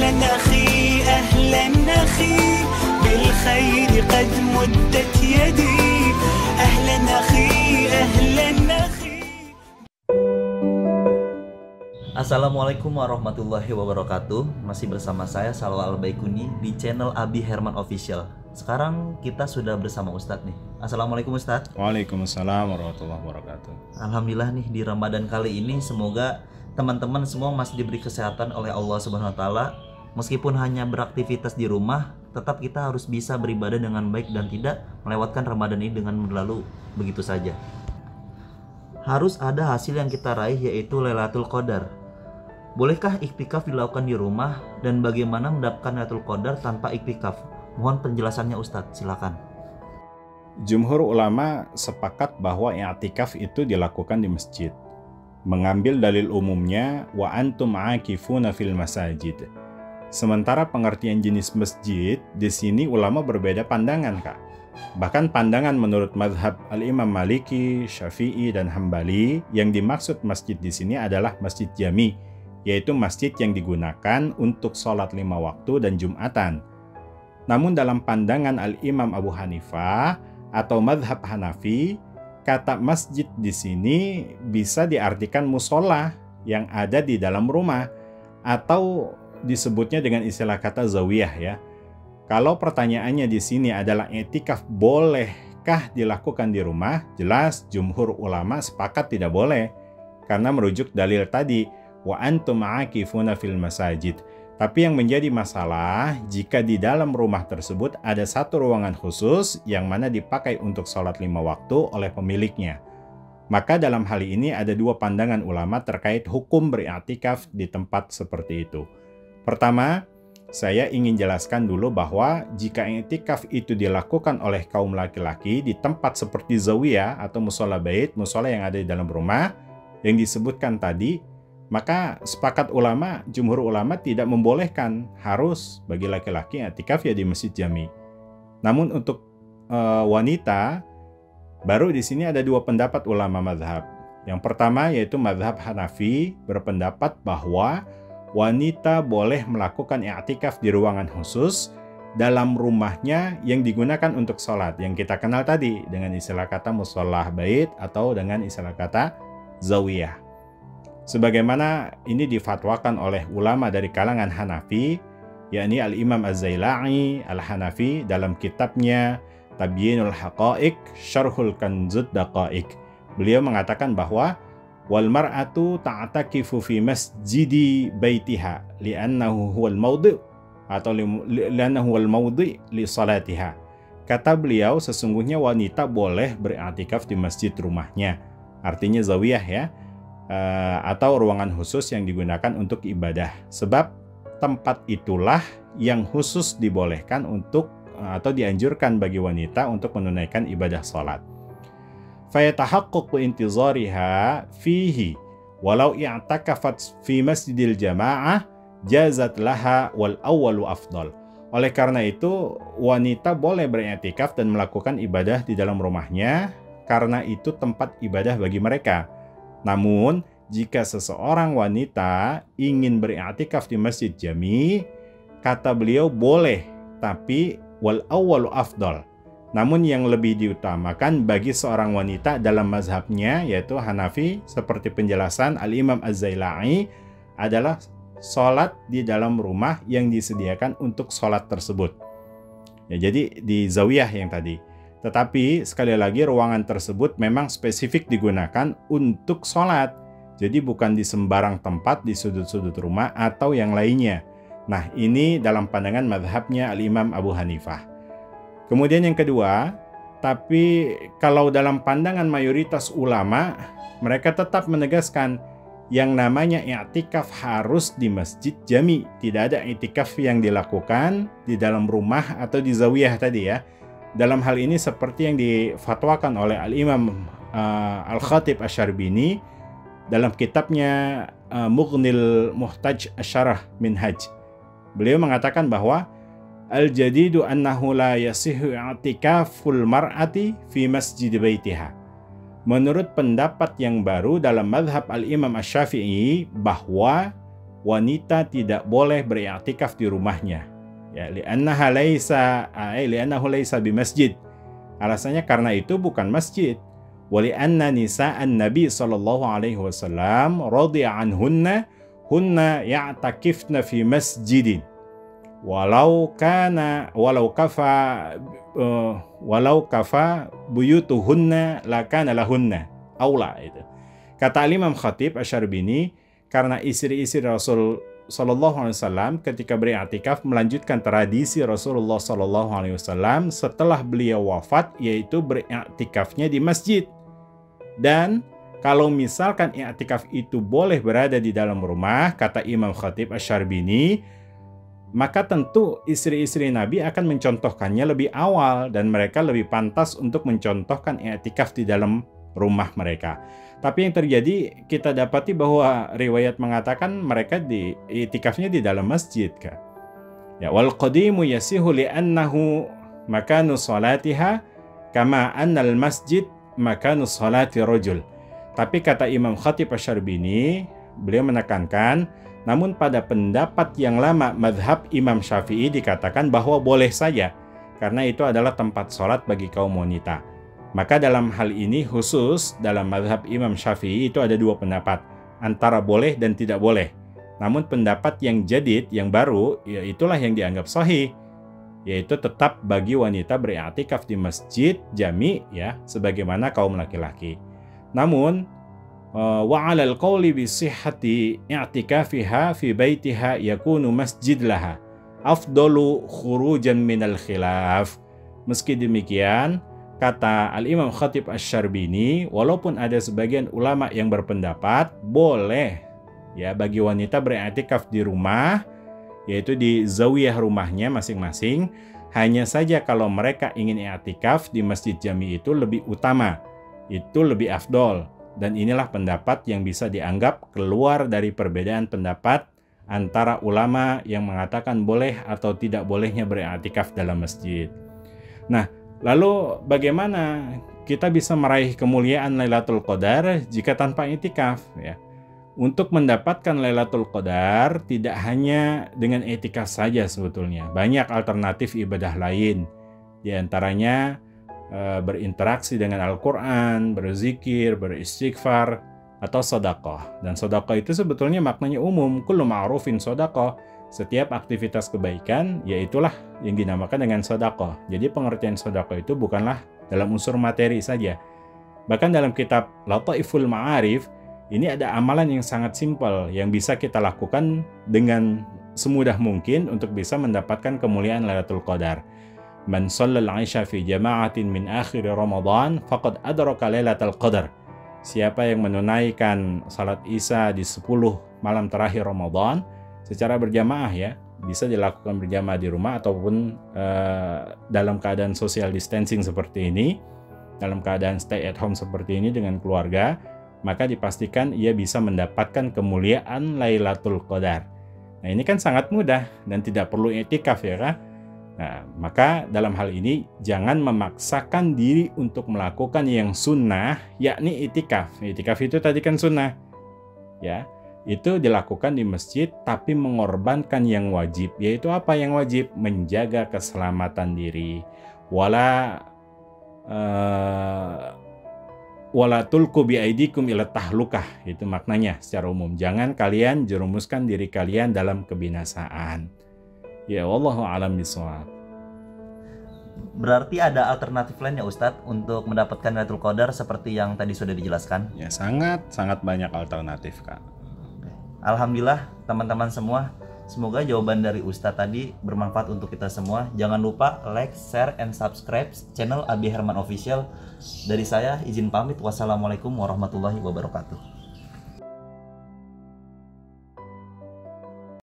أهلا أخي أهلا أخي بالخير قد مدت يدي أهلا أخي أهلا أخي. Assalamualaikum warahmatullahi wabarakatuh. Masih bersama saya Salwa Al-Baikuni di channel Abi Herman Official. Sekarang kita sudah bersama Ustadz nih. Assalamualaikum Ustadz. Waalaikumsalam warahmatullahi wabarakatuh. Alhamdulillah nih, di Ramadan kali ini semoga teman-teman semua masih diberi kesehatan oleh Allah Subhanahu wa taala. Meskipun hanya beraktivitas di rumah, tetap kita harus bisa beribadah dengan baik dan tidak melewatkan Ramadan ini dengan berlalu begitu saja. Harus ada hasil yang kita raih, yaitu Lailatul Qadar. Bolehkah iktikaf dilakukan di rumah, dan bagaimana mendapatkan Lailatul Qadar tanpa iktikaf? Mohon penjelasannya Ustadz, silakan. Jumhur ulama sepakat bahwa i'tikaf itu dilakukan di masjid. Mengambil dalil umumnya wa antum aakifuna fil masajid. Sementara pengertian jenis masjid di sini ulama berbeda pandangan, Kak. Bahkan pandangan menurut mazhab Al-Imam Maliki, Syafi'i dan Hambali, yang dimaksud masjid di sini adalah masjid jami, yaitu masjid yang digunakan untuk sholat 5 waktu dan Jumatan. Namun dalam pandangan Al-Imam Abu Hanifah atau mazhab Hanafi, kata masjid di sini bisa diartikan musola yang ada di dalam rumah, atau disebutnya dengan istilah kata zawiyah ya. Kalau pertanyaannya di sini adalah i'tikaf bolehkah dilakukan di rumah? Jelas jumhur ulama sepakat tidak boleh, karena merujuk dalil tadi wa antum aakifuna fil masajid. Tapi yang menjadi masalah jika di dalam rumah tersebut ada satu ruangan khusus yang mana dipakai untuk sholat 5 waktu oleh pemiliknya. Maka dalam hal ini ada dua pandangan ulama terkait hukum beriktikaf di tempat seperti itu. Pertama, saya ingin jelaskan dulu bahwa jika iktikaf itu dilakukan oleh kaum laki-laki di tempat seperti zawiyah atau musola bait, musola yang ada di dalam rumah yang disebutkan tadi, maka sepakat ulama, jumhur ulama tidak membolehkan, harus bagi laki-laki i'tikaf ya di masjid jami. Namun untuk wanita, baru di sini ada dua pendapat ulama mazhab. Yang pertama yaitu mazhab Hanafi berpendapat bahwa wanita boleh melakukan i'tikaf di ruangan khusus dalam rumahnya yang digunakan untuk sholat, yang kita kenal tadi dengan istilah kata musolah bait atau dengan istilah kata zawiyah. Sebagaimana ini difatwakan oleh ulama dari kalangan Hanafi, yakni Al-Imam Az-Zailai Al-Hanafi dalam kitabnya Tabyinul Haqa'iq Syarhul Kanzud Daqa'iq. Beliau mengatakan bahwa wal mar'atu ta'takifu fi masjidi baitiha li'annahu huwal mawdi' atau li'annahu huwal mawdi' li salatiha. Kata beliau, sesungguhnya wanita boleh beriktikaf di masjid rumahnya, artinya zawiyah ya, atau ruangan khusus yang digunakan untuk ibadah, sebab tempat itulah yang khusus dibolehkan untuk atau dianjurkan bagi wanita untuk menunaikan ibadah sholat. Fayatahaqqaqu intizariha fihi walau i'takafat fi masjidil jamaah jazat laha wal awwalu afdal. Oleh karena itu wanita boleh beriktikaf dan melakukan ibadah di dalam rumahnya karena itu tempat ibadah bagi mereka. Namun, jika seseorang wanita ingin beriktikaf di masjid jami, kata beliau boleh, tapi wal awwalu afdal. Namun yang lebih diutamakan bagi seorang wanita dalam mazhabnya, yaitu Hanafi, seperti penjelasan Al-Imam Az-Zailai, adalah sholat di dalam rumah yang disediakan untuk sholat tersebut. Ya, jadi di zawiyah yang tadi. Tetapi sekali lagi ruangan tersebut memang spesifik digunakan untuk sholat. Jadi bukan di sembarang tempat di sudut-sudut rumah atau yang lainnya. Nah ini dalam pandangan mazhabnya Al-Imam Abu Hanifah. Kemudian yang kedua, tapi kalau dalam pandangan mayoritas ulama, mereka tetap menegaskan yang namanya i'tikaf harus di masjid jami. Tidak ada i'tikaf yang dilakukan di dalam rumah atau di zawiyah tadi ya. Dalam hal ini seperti yang difatwakan oleh Al-Imam Al-Khatib Asy-Syarbini dalam kitabnya Mughnil Muhtaj Asyarah Minhaj. Beliau mengatakan bahwa al-jadidu annahu la yasihu i'tikaful mar'ati fi masjid baitiha. Menurut pendapat yang baru dalam mazhab Al-Imam Asy-Syafi'i bahwa wanita tidak boleh beriktikaf di rumahnya. Ya, li'annahu laisa bimasjid. Alasannya karena itu bukan masjid. Wa li'anna nisa'an Nabi sallallahu alaihi wasallam radiya anhunna hunna ya'takifna fi masjidin. Walau kafa buyutuhunna lakana lahunna aula itu. Kata Imam Khatib Asy-Syarbini, karena istri-istri Rasul sallallahu alaihi wasallam ketika beriktikaf melanjutkan tradisi Rasulullah sallallahu alaihi wasallam setelah beliau wafat, yaitu beriktikafnya di masjid. Dan kalau misalkan iktikaf itu boleh berada di dalam rumah, kata Imam Khatib Asy-Syarbini, maka tentu istri-istri Nabi akan mencontohkannya lebih awal dan mereka lebih pantas untuk mencontohkan i'tikaf di dalam rumah mereka. Tapi yang terjadi kita dapati bahwa riwayat mengatakan mereka di i'tikafnya di dalam masjid, Kak. Ya, wal qadimu yasihu li'annahu makanu salatiha kama annal masjid makanu salati rajul. Tapi kata Imam Khatib Asy-Syarbini, beliau menekankan, namun pada pendapat yang lama mazhab Imam Syafi'i dikatakan bahwa boleh saja, karena itu adalah tempat sholat bagi kaum wanita. Maka dalam hal ini khusus dalam mazhab Imam Syafi'i itu ada dua pendapat, antara boleh dan tidak boleh. Namun pendapat yang jadid, yang baru, ya itulah yang dianggap sahih, yaitu tetap bagi wanita beriktikaf di masjid jami, ya, sebagaimana kaum laki-laki. Namun wa 'alal qawli bi sihhati i'tikafiha fi baitiha yakunu masjid laha afdalu khurujan minal khilaf. Meski demikian, kata Al-Imam Khatib Asy-Syarbini, walaupun ada sebagian ulama yang berpendapat boleh ya bagi wanita beriktikaf di rumah, yaitu di zawiyah rumahnya masing-masing, hanya saja kalau mereka ingin i'tikaf di masjid jami itu lebih utama, itu lebih afdol. Dan inilah pendapat yang bisa dianggap keluar dari perbedaan pendapat antara ulama yang mengatakan boleh atau tidak bolehnya beriktikaf dalam masjid. Nah, lalu bagaimana kita bisa meraih kemuliaan Lailatul Qadar jika tanpa i'tikaf, ya? Untuk mendapatkan Lailatul Qadar tidak hanya dengan i'tikaf saja sebetulnya. Banyak alternatif ibadah lain. Di antaranya berinteraksi dengan Al-Quran, berzikir, beristighfar, atau sedekah. Dan sedekah itu sebetulnya maknanya umum, kullu ma'rufin sedekah. Setiap aktivitas kebaikan, yaitulah yang dinamakan dengan sedekah. Jadi pengertian sedekah itu bukanlah dalam unsur materi saja. Bahkan dalam kitab Lataiful Ma'arif, ini ada amalan yang sangat simpel yang bisa kita lakukan dengan semudah mungkin untuk bisa mendapatkan kemuliaan Lailatul Qadar. Man shallal 'isha fi jama'atin min akhir Ramadan faqad adraka Lailatul Qadar. Siapa yang menunaikan salat Isya di 10 malam terakhir Ramadan secara berjamaah, ya, bisa dilakukan berjamaah di rumah ataupun dalam keadaan social distancing seperti ini, dalam keadaan stay at home seperti ini dengan keluarga, maka dipastikan ia bisa mendapatkan kemuliaan Lailatul Qadar. Nah, ini kan sangat mudah dan tidak perlu i'tikaf, ya kan? Nah, maka dalam hal ini jangan memaksakan diri untuk melakukan yang sunnah, yakni i'tikaf. I'tikaf itu tadi kan sunnah, ya. Itu dilakukan di masjid tapi mengorbankan yang wajib. Yaitu apa yang wajib? Menjaga keselamatan diri. Wala tulqu biaidikum ila tahlukah. Itu maknanya secara umum. Jangan kalian jerumuskan diri kalian dalam kebinasaan. Ya, wallahu a'lam bishawab. Berarti ada alternatif lain ya Ustadz untuk mendapatkan Lailatul Qadar seperti yang tadi sudah dijelaskan? Ya, sangat banyak alternatif, Kak. Alhamdulillah teman-teman semua, semoga jawaban dari Ustadz tadi bermanfaat untuk kita semua. Jangan lupa like, share, and subscribe channel Abi Herman Official. Dari saya izin pamit. Wassalamualaikum warahmatullahi wabarakatuh.